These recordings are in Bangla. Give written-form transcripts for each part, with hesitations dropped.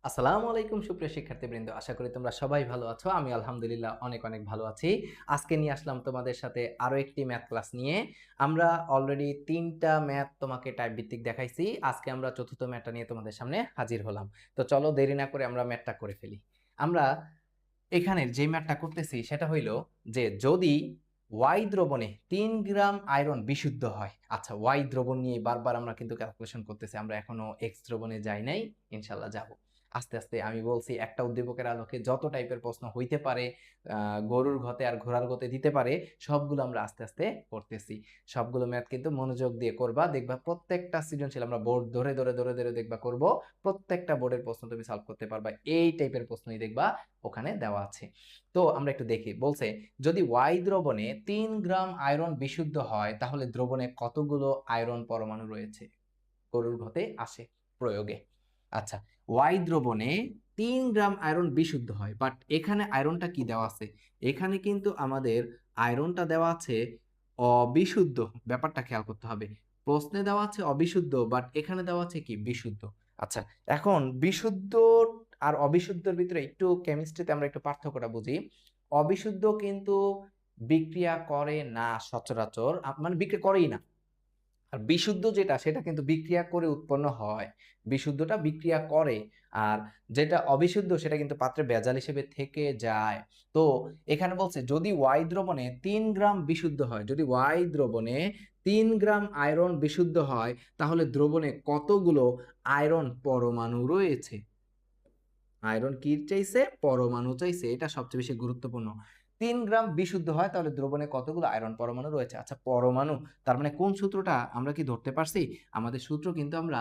আসসালামু আলাইকুম সুপ্রিয় শিক্ষার্থীবৃন্দ, আশা করি তোমরা সবাই ভালো আছো। আমি আলহামদুলিল্লাহ অনেক অনেক ভালো আছি। আজকে নিয়ে আসলাম তোমাদের সাথে আরো একটি ম্যাথ ক্লাস নিয়ে। আমরা অলরেডি 3টা ম্যাথ তোমাকে টাইপ ভিত্তিক দেখাইছি। আজকে আমরা চতুর্থ ম্যাথটা নিয়ে তোমাদের সামনে হাজির হলাম। তো চলো দেরি না করে আমরা ম্যাথটা করে ফেলি। আমরা এখানের যে ম্যাথটা করতেছি সেটা হইলো যে যদি ওয়াই দ্রবণে 3 গ্রাম আয়রন বিশুদ্ধ হয়। আচ্ছা, ওয়াই দ্রবণ নিয়ে বারবার আমরা কিন্তু ক্যালকুলেশন করতেছি, আমরা এখনো এক্স দ্রবণে যাই নাই, ইনশাল্লাহ যাব আস্তে আস্তে। আমি বলছি একটা উদ্দীপকের আলোকে যত টাইপের প্রশ্ন হইতে পারে, গরুর ঘতে আর ঘোড়ার ঘতে দিতে পারে, সবগুলো আমরা আস্তে আস্তে করতেছি। সবগুলো ম্যাথ কিন্তু মনোযোগ দিয়ে করবা, দেখবা প্রত্যেকটা সৃজনশীল আমরা বোর্ড ধরে ধরে ধরে ধরে দেখবা করব, প্রত্যেকটা বোর্ডের প্রশ্ন তুমি সলভ করতে পারবা। এই টাইপের প্রশ্নই দেখবা ওখানে দেওয়া আছে। তো আমরা একটু দেখি, বলছে যদি ওয়াই দ্রবণে 3 গ্রাম আয়রন বিশুদ্ধ হয় তাহলে দ্রবণে কতগুলো আয়রন পরমাণু রয়েছে। গরুর ঘতে আসে প্রয়োগে। আচ্ছা, ওয়াই দ্রবণে 3 গ্রাম আয়রন বিশুদ্ধ হয়, বাট এখানে আয়রনটা কি দেওয়া আছে? এখানে কিন্তু আমাদের আয়রনটা দেওয়া আছে অবিশুদ্ধ। ব্যাপারটা খেয়াল করতে হবে, প্রশ্নে দেওয়া আছে অবিশুদ্ধ, বাট এখানে দেওয়া আছে কি বিশুদ্ধ। আচ্ছা, এখন বিশুদ্ধ আর অবিশুদ্ধর ভিতরে একটু কেমিস্ট্রিতে আমরা একটু পার্থক্যটা বুঝি। অবিশুদ্ধ কিন্তু বিক্রিয়া করে না সচরাচর, মানে বিক্রিয়া করেই না। আর বিশুদ্ধ যেটা সেটা কিন্তু বিক্রিয়া করে উৎপন্ন হয়। বিশুদ্ধটা বিক্রিয়া করে, আর যেটা অবিশুদ্ধ সেটা কিন্তু পাত্রে ভেজাল হিসেবে থেকে যায়। তো এখানে বলছে যদি ওয়াই দ্রবণে 3 গ্রাম বিশুদ্ধ হয়, যদি ওয়াই দ্রবণে 3 গ্রাম আয়রন বিশুদ্ধ হয়, তাহলে দ্রবণে কতগুলো আয়রন পরমাণু রয়েছে। আয়রন কি চাইছে? পরমাণু চাইছে, এটা সবচেয়ে বেশি গুরুত্বপূর্ণ। 3 গ্রাম বিশুদ্ধ হয় তাহলে দ্রবণে কতগুলো আয়রন পরমাণু রয়েছে। আচ্ছা, পরমাণু তার মানে কোন সূত্রটা আমরা কি ধরতে পারছি? আমাদের সূত্র কিন্তু আমরা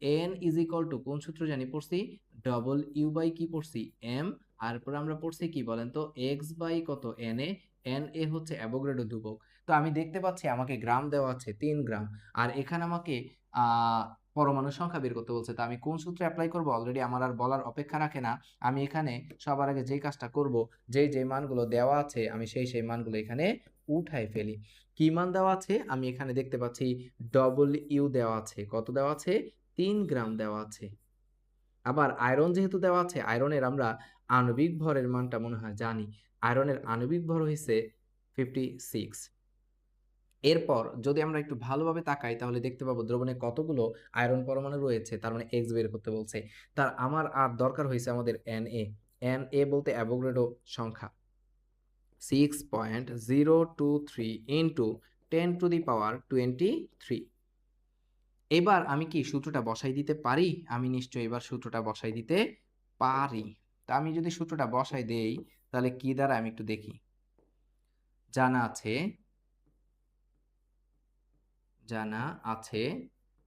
এন ইজ ইকুয়াল টু কোন সূত্র জানি পড়ছি? ডবল ইউ বাই কি পড়ছি? এম। আর পরে আমরা পড়ছি কি বলেন তো? এক্স বাই কত? N A. এন এ হচ্ছে অ্যাভোগাড্রো ধ্রুবক। তো আমি দেখতে পাচ্ছি আমাকে গ্রাম দেওয়া আছে 3 গ্রাম, আর এখানে আমাকে পরমাণুর সংখ্যা বের করতে বলছে। তো আমি কোন সূত্রে অ্যাপ্লাই করব অলরেডি আমার আর বলার অপেক্ষা রাখে না। আমি এখানে সবার আগে যেই কাজটা করব, যে মানগুলো দেওয়া আছে আমি সেই মানগুলো এখানে উঠাই ফেলি। কি মান দেওয়া আছে? আমি এখানে দেখতে পাচ্ছি ডবল ইউ দেওয়া আছে। কত দেওয়া আছে? 3 গ্রাম দেওয়া আছে। আবার আয়রন যেহেতু দেওয়া আছে, আয়রনের আমরা আণবিক ভরের মানটা মনে হয় জানি। আয়রনের আণবিক ভর হয়েছে 56। এরপর যদি আমরা একটু ভালোভাবে তাকাই তাহলে দেখতে পাবো দ্রবণে কতগুলো আয়রন পরমাণু রয়েছে, তার মানে এক্স বের করতে বলছে। তার আমার আর দরকার হয়েছে আমাদের এন এ। এন এ বলতে অ্যাভোগাড্রো সংখ্যা 6.023 ইন্টু 10⁻23। এবার আমি কি সূত্রটা বসাই দিতে পারি? আমি নিশ্চয়ই এবার সূত্রটা বসাই দিতে পারি। তা আমি যদি সূত্রটা বসাই দেই তাহলে কি দ্বারা আমি একটু দেখি। জানা আছে, জানা আছে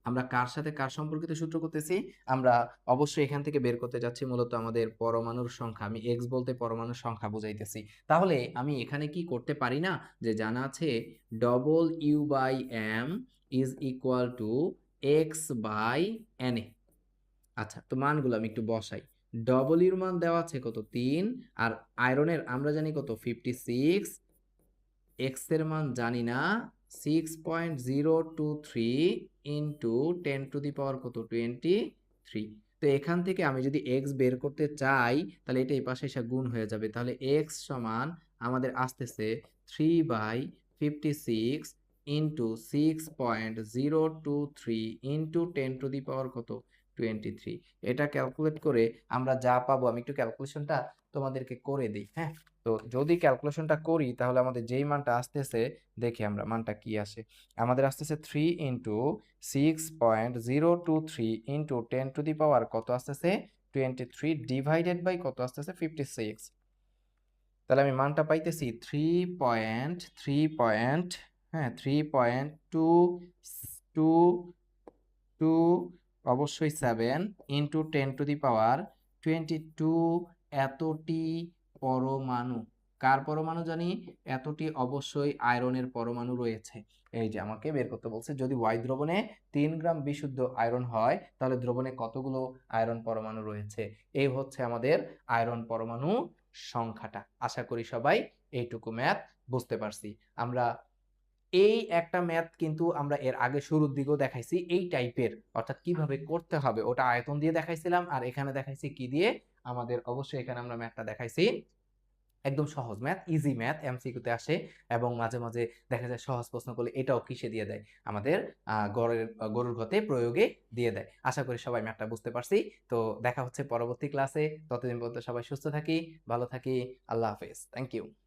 আমরা কার সাথে কার সম্পর্কিত সূত্র করতেছি? আমরা অবশ্যই এখান থেকে বের করতে যাচ্ছি মূলত আমাদের পরমাণুর সংখ্যা। আমি এক্স বলতে পরমাণুর সংখ্যা বুঝাইতেছি। তাহলে আমি এখানে কি করতে পারি না, যে জানা আছে W by M is equal to X by N এ। আচ্ছা, তো মানগুলো আমি একটু বসাই। ডবল ইউর মান দেওয়া আছে কত? 3। আর আয়রনের আমরা জানি কত? 56। এক্স এর মান জানি না, 6.023 ইন্টু 10⁻কত? 23। তো এখান থেকে আমি যদি এক্স বের করতে চাই তাহলে এটা এই পাশে এসে গুণ হয়ে যাবে। তাহলে এক্স সমান আমাদের আসতেছে 3/56 ইন্টু 6.023 ইন্টু 10⁻কত? 23। এটা ক্যালকুলেট করে আমরা যা পাবো, আমি একটু ক্যালকুলেশনটা তোমাদেরকে করে দিই। হ্যাঁ, তো যদি ক্যালকুলেশনটা করি তাহলে আমাদের যেই মানটা আসতেছে, দেখি আমরা মানটা কি আসে। আমাদের আসতেছে 3 ইন্টু 6.023 ইন্টু 10⁻, কত আসতেছে? 23 ডিভাইডেড বাই কত আসতেছে? 56। তাহলে আমি মানটা পাইতেছি 3.3 হ্যাঁ 3.222 অবশ্যই 7 ইন্টু 10⁻22 এতটি পরমাণু। কার পরমাণু জানি? এতটি অবশ্যই আয়রনের পরমাণু রয়েছে। এই যে আমাকে বের করতে বলছে যদি ওয়াই দ্রবণে 3 গ্রাম বিশুদ্ধ আয়রন হয় তাহলে দ্রবণে কতগুলো আয়রন পরমাণু রয়েছে। এই হচ্ছে আমাদের আয়রন পরমাণু সংখ্যাটা। আশা করি সবাই এইটুকু ম্যাথ বুঝতে পারছি। আমরা এই একটা ম্যাথ কিন্তু আমরা এর আগে শুরুর দিকেও দেখাইছি এই টাইপের, অর্থাৎ কিভাবে করতে হবে ওটা আয়তন দিয়ে দেখাইছিলাম, আর এখানে দেখাইছি কি দিয়ে, আমাদের অবশ্যই এখানে আমরা ম্যাথটা দেখাইছি একদম সহজ ম্যাথ, ইজি ম্যাথ, এমসিকিউতে আসে এবং মাঝে মাঝে দেখা যায় সহজ প্রশ্ন করলে এটাও কিসে দিয়ে দেয়, আমাদের গরুর ঘতে প্রয়োগে দিয়ে দেয়। আশা করি সবাই ম্যাথটা বুঝতে পারছি। তো দেখা হচ্ছে পরবর্তী ক্লাসে, ততদিন পর্যন্ত সবাই সুস্থ থাকি, ভালো থাকি। আল্লাহ হাফেজ, থ্যাংক ইউ।